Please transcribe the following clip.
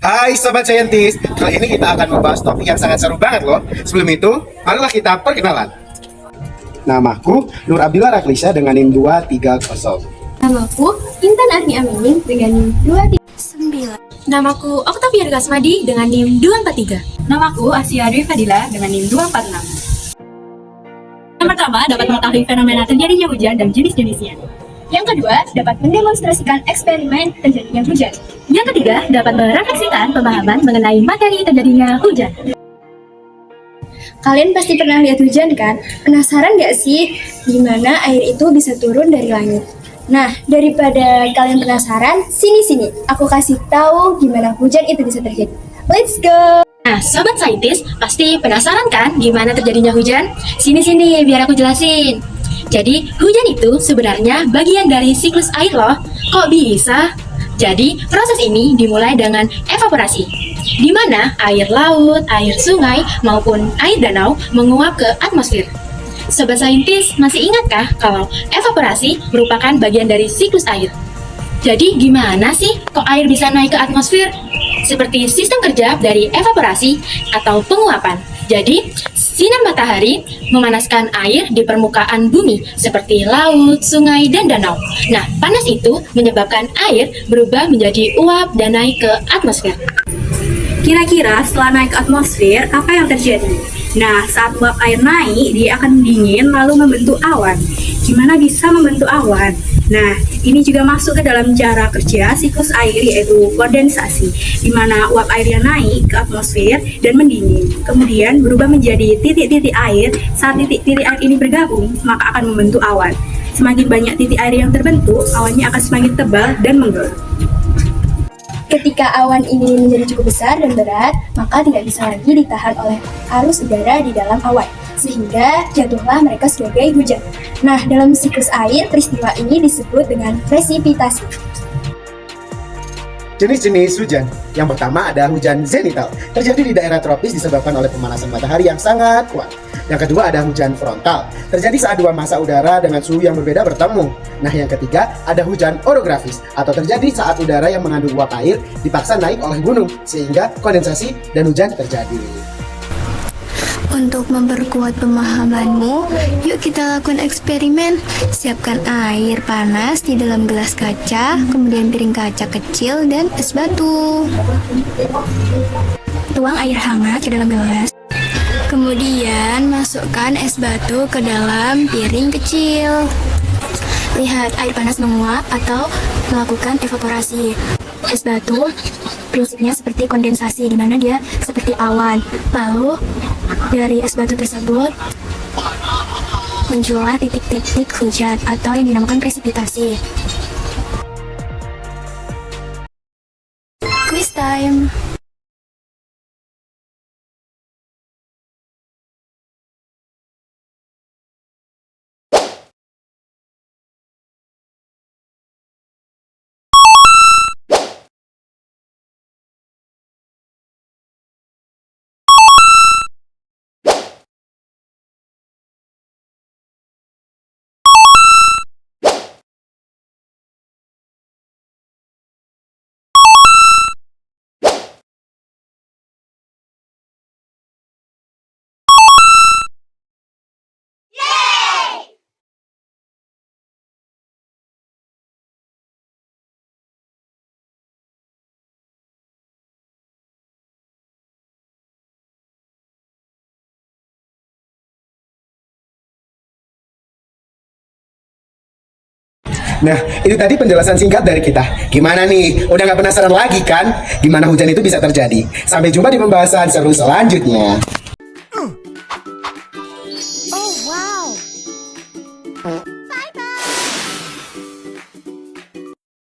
Hai Sobat Saintis, kali ini kita akan membahas topik yang sangat seru banget loh. Sebelum itu, marilah kita perkenalan. Namaku Nur Abdillah Raklisa dengan NIM 230. Namaku Intan Arni Aminin dengan NIM 239. Namaku Oktavia Gasmadi dengan NIM 243. Namaku Asia Dwi Fadila dengan NIM 246. Yang pertama, dapat mengetahui fenomena terjadinya hujan dan jenis-jenisnya. Yang kedua, dapat mendemonstrasikan eksperimen terjadinya hujan. Yang ketiga, dapat merefleksikan pemahaman mengenai materi terjadinya hujan. Kalian pasti pernah lihat hujan kan? Penasaran gak sih gimana air itu bisa turun dari langit? Nah, daripada kalian penasaran, sini aku kasih tahu gimana hujan itu bisa terjadi. Let's go! Nah, Sobat Saintis, pasti penasaran kan gimana terjadinya hujan? Sini, biar aku jelasin. Jadi, hujan itu sebenarnya bagian dari siklus air loh. Kok bisa? Jadi, proses ini dimulai dengan evaporasi, di mana air laut, air sungai, maupun air danau menguap ke atmosfer. Sobat Saintis, masih ingatkah kalau evaporasi merupakan bagian dari siklus air? Jadi, gimana sih kok air bisa naik ke atmosfer? Seperti sistem kerja dari evaporasi atau penguapan. Jadi, sinar matahari memanaskan air di permukaan bumi seperti laut, sungai, dan danau. Nah, panas itu menyebabkan air berubah menjadi uap dan naik ke atmosfer. Kira-kira setelah naik ke atmosfer, apa yang terjadi? Nah, saat uap air naik, dia akan dingin lalu membentuk awan. Gimana bisa membentuk awan? Nah, ini juga masuk ke dalam cara kerja siklus air, yaitu kondensasi, di mana uap air yang naik ke atmosfer dan mendingin, kemudian berubah menjadi titik-titik air. Saat titik-titik air ini bergabung, maka akan membentuk awan. Semakin banyak titik air yang terbentuk, awannya akan semakin tebal dan menggelap. Ketika awan ini menjadi cukup besar dan berat, maka tidak bisa lagi ditahan oleh arus udara di dalam awan, sehingga jatuhlah mereka sebagai hujan. Nah, dalam siklus air, peristiwa ini disebut dengan presipitasi. Jenis-jenis hujan. Yang pertama ada hujan zenital, terjadi di daerah tropis disebabkan oleh pemanasan matahari yang sangat kuat. Yang kedua ada hujan frontal, terjadi saat dua massa udara dengan suhu yang berbeda bertemu. Nah, yang ketiga ada hujan orografis, atau terjadi saat udara yang mengandung uap air dipaksa naik oleh gunung, sehingga kondensasi dan hujan terjadi. Untuk memperkuat pemahamanmu, yuk kita lakukan eksperimen. Siapkan air panas di dalam gelas kaca, kemudian piring kaca kecil dan es batu. Tuang air hangat ke dalam gelas. Kemudian masukkan es batu ke dalam piring kecil. Lihat air panas menguap atau melakukan evaporasi. Es batu prinsipnya seperti kondensasi, di mana dia seperti awan. Lalu dari es batu tersebut muncullah titik-titik hujan atau yang dinamakan presipitasi. Quiz time. Nah, itu tadi penjelasan singkat dari kita. Gimana nih? Udah gak penasaran lagi kan? Gimana hujan itu bisa terjadi? Sampai jumpa di pembahasan seru selanjutnya.